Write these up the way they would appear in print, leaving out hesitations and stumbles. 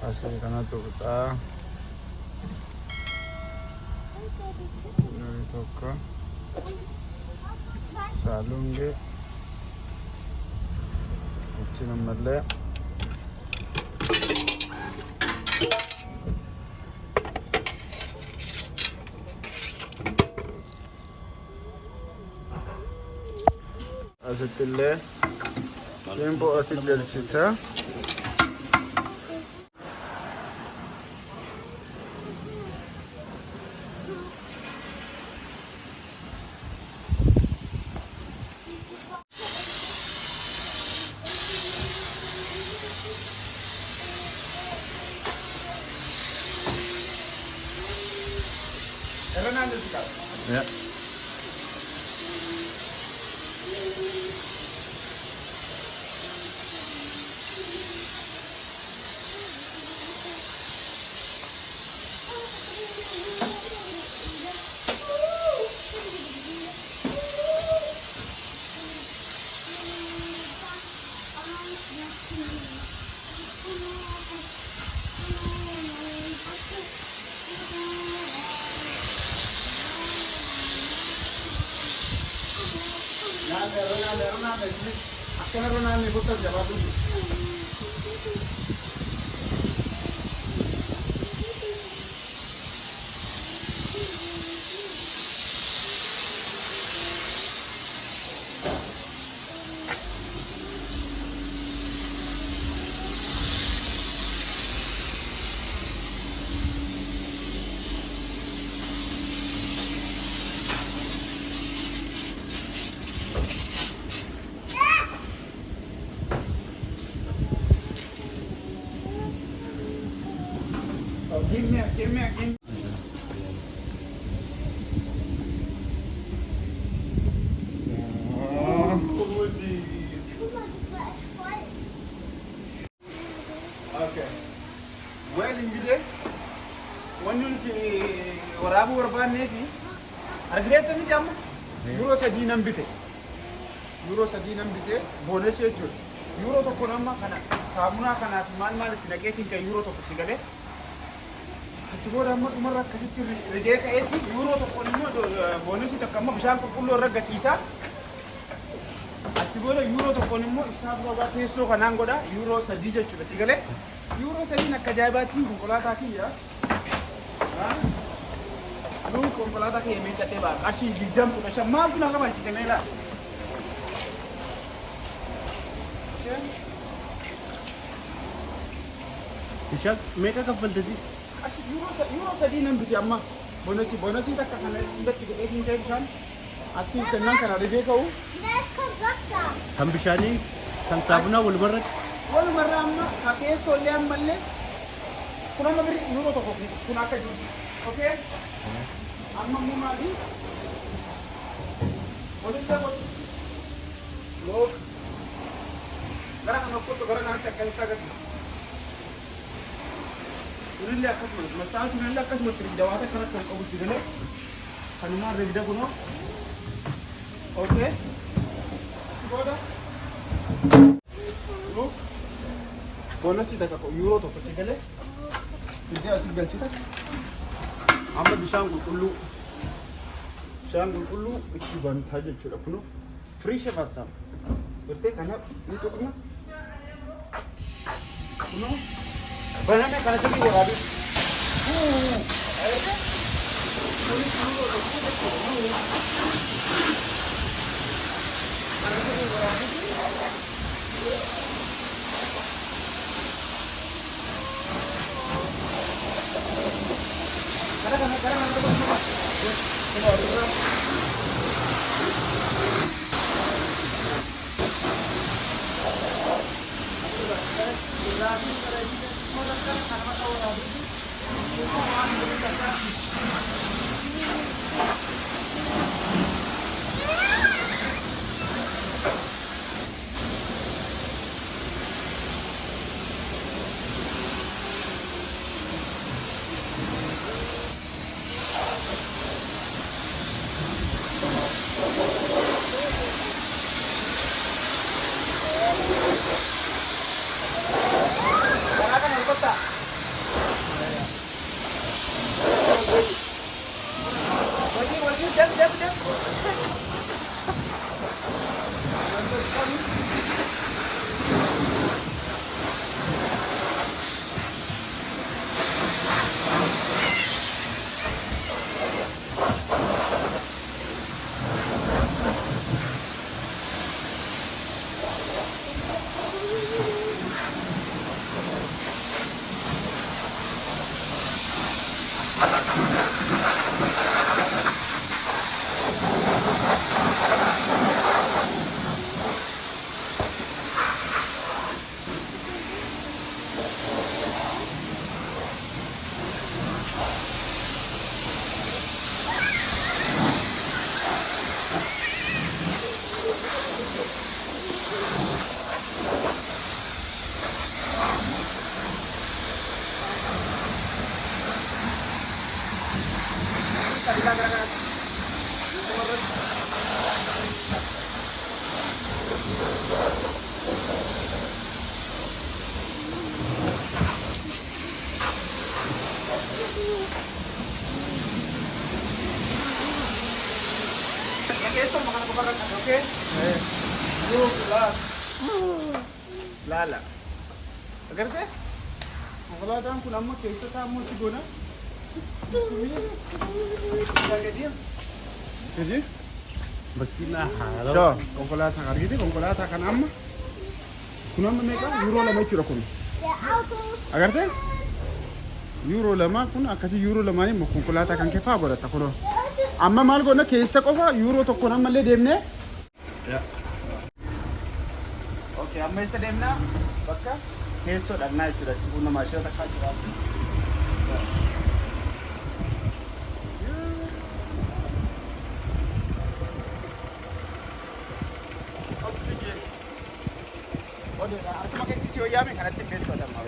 Asii kanatu kutaa. Nuri tokko. Saalungee. Achi ammallee. Asittillee shimboo asit galchita. Ya. Ronaldo putar jawab dulu. Give me. Okay. Well, injile. Wanyu ki warabu warbanne fi. Argireta mi jamma. Euro sadinam bite. Bonus jechuudha. Euro tokko nama kana saamuna kana maal itti naqeetiin kan euro tokko sigale. Achi booda amma dhumarra akkasitti rigee ka'eetti euro tokko immoo boonusii takka amma bishaan qulqulluu irra gatiisaa. Achi booda euro tokko immoo isaa booda teessoo kanaan godha euro 3 jechuudha sigale. Euro 3 akka ajaa'ibaatti konkolaataa kiyya. Nuun konkolaataa kiyya miiccatee ba'a. Qarshii 20 maaltu na qabalchise meelaa? Ishak mereka kaffaltati. Asli euro tadi nam biti amma bonasi takka kana indatti godheetiin ta'e bishaan asii kennan kana rigee ka'u. Kan bishaanii kan saabunaa walumarra amma keessa illee ammallee kun amma biri euro tokko kun akka jiru. Okay? Amma immoo maali? Walitti godhu. Look. Gara kana kottu gara kanatti akka isa agarsiisa. Urile akkasumas mastaatu urile akkasumas jawaata kana kan qabutti galee kanuma regda kuno. Okay? Booda. Look. Bonasi takka euro tokko si galee. Bidee asii galchita. Amma bishaan qulqulluu itti bantaa jechuudha kuno. Free shafasam. Berarti kana ni tuqna. Kuno. Banana kana segi warabi. okay? Look, laala. Agarte? Konkolaataan kun amma keessa isaa ammoo itti goona. Jadi? Bakkiina haala. So, konkolaataan argite konkolaataa kan amma kun amma meeqa yuuroo lama jechuudha kun. Agarte? Yuuroo lama kun akkasii yuuroo lamaanii immoo konkolaataa kan keeffaa godhata kunoo. Amma maal goona keessa qofa yuuroo tokkoon ammallee deemnee. Okay, amma isa deemnaa bakka keessoo dhagnaa jechuudha. Kun nama ishee takkaa jiraatu. Akkuma keessi yoo yaame kanatti beektu adama.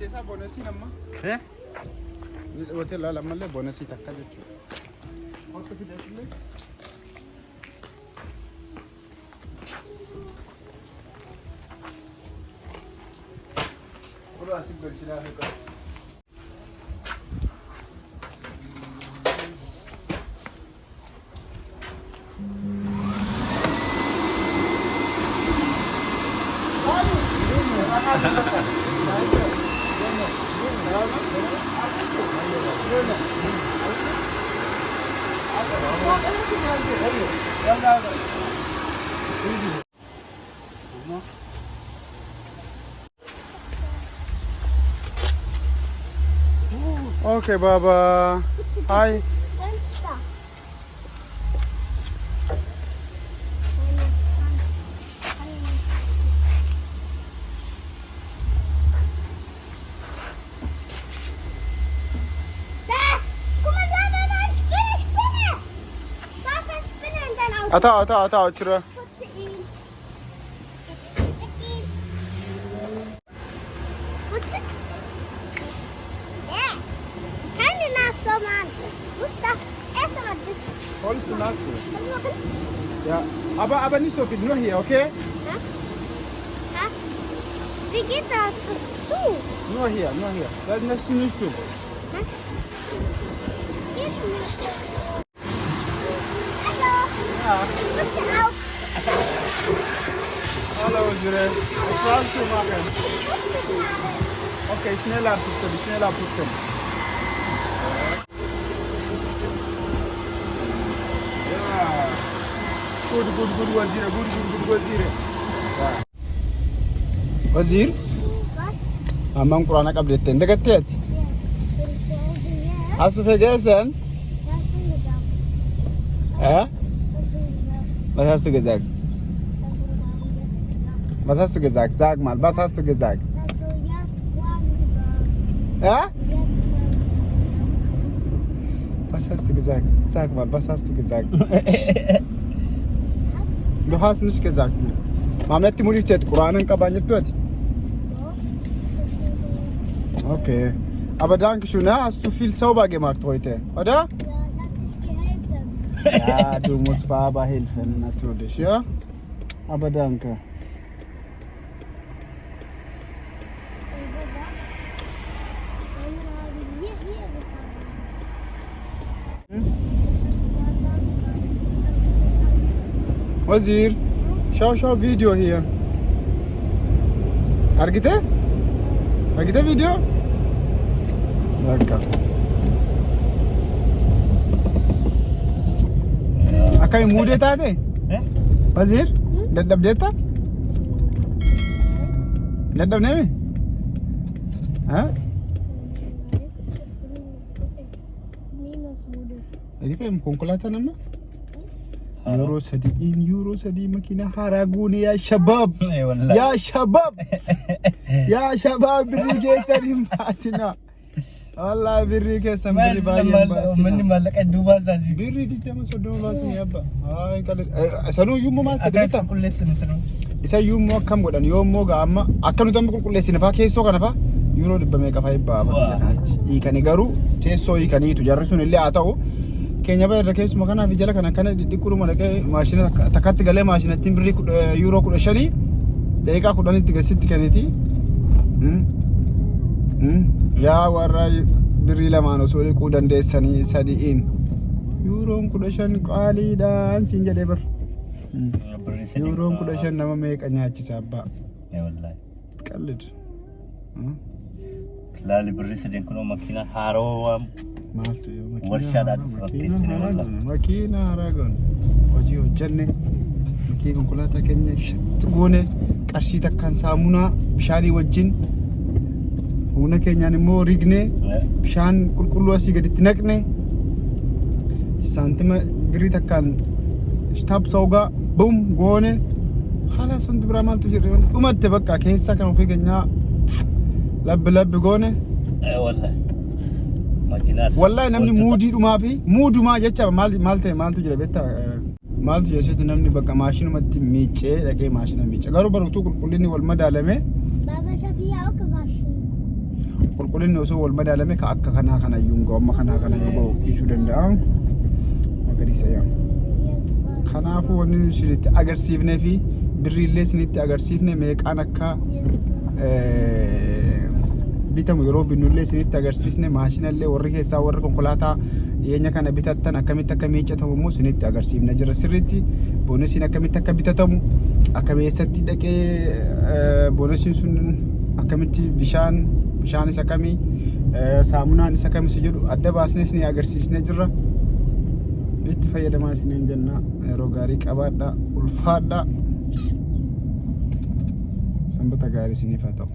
Isa bonusii nama. Hotel la malee bonusii takka jechuudha. Akka fideessulee. Kuro asii galchinaa fi qabu. Okay, Baba. Hi. Ata, Chira. What's it? Yeah. Keine Nase, Mann. Mustafa, erstmal das. Holst du nasse? Ja, aber nicht so viel, nur hier, okay? Ja? Ja? Wie geht das zu? Nur hier. Das ist nicht so. Ja? Geht nicht. Hallo. Ja. Bitte auf. Hallo, Jure. Was brauchst du machen? Okay, schneller putzen. Ja. Gut, Wazir. Wazir? Was? Amang Qur'ana qabdeette degatteet. Hast du vergessen? Was hast du gesagt? Was hast du gesagt? Sag mal, was hast du gesagt? Ja? Was hast du gesagt? Sag mal, was hast du gesagt? Du hast nicht gesagt. Mamletti Munität, Qur'anen kabanjet dort. Okay. Aber danke schön, ja? Hast du viel sauber gemacht heute, oder? Ja, du musst Baba helfen, natürlich, ja? Aber danke. Wazir, schau Video hier. Argite Video? Danke. Akai mude taate? Wazir? Dadab deta? Dadab neme? Ha? Ini kan konkolaataa nama? Euro sadi makina haraguni ya shabab. Ya shabab biri geessan hin baasina. Allah birri keessa birri baay'ee baasii. Manni maallaqa duubaa isaati. Birri diddama soddoma baasii abba. Haay qale sanuu yuummoo maal saddeeta? Qulqulleessinu sunu. Isa yuummoo akkam godhan yoommoo gaamma akka nuti amma qulqulleessine faa keessoo kana faa yuuroo dhibba meeqa faa hibbaa bakka hiikanii garuu teessoo hiikaniitu jarri sun illee haa ta'u keenya irra keessuma kanaaf jala kana akkana dhidhiqquruma dhaqee maashina takkatti galee maashinattiin birrii yuuroo 15 daqiiqaa 10tti gasitti kenniti. Yaa warra birrii lamaan osoo dhiquu dandeessanii sadi'iin yuuroon 15 qaaliidhaan siin jedhee bar. Yuuroon 15 nama meeqa nyaachisa abbaa? Qallid. Laali birrii sadeen kunoo makiina haaroo maaltu warshaadhaan makiina haaraa goone hojii hojjenne makiina konkolaataa keenya goone qarshii takkaan saamunaa bishaanii wajjin humna keenyaan immoo rigne bishaan qulqulluu asii gaditti naqne saantima birrii takkaan shtaab saugaa bum goone haala sun biraa maaltu jirre dhumatte bakka keessa kan ofii keenyaa labbi goone wallahi namni muudii dhumaa fi muudumaa jecha maal ta'e maaltu jira beektaa maaltu jechuudha namni bakka maashinumatti miicee dhaqee maashina miicee garuu baruutuu qulqullinni wal madaalame qulqullinni osoo wal madaalame ka akka kanaa kana yuungoo amma kanaa kana yuungoo ibsuu danda'a magariisa yaa kanaafuu wanni nuti isinitti agarsiifnee fi birriillee isinitti agarsiifne meeqaan akka bitamu yeroo binnullee isinitti agarsiisne maashinallee warri keessaa warri konkolaataa dhiyeenya kana bitattan akkamitti akka miiccatamu immoo isinitti agarsiifna jira sirriitti boonasiin akkamitti akka bitatamu akkamitti dhaqee boonasiin sun akkamitti bishaanis akkamii saamunaan isa kamis jedhu adda baasnee isin agarsiisnee jirra itti fayyadamaa isiniin jenna yeroo gaarii qabaadha ulfaadha sanbata gaarii isiniif haa ta'u.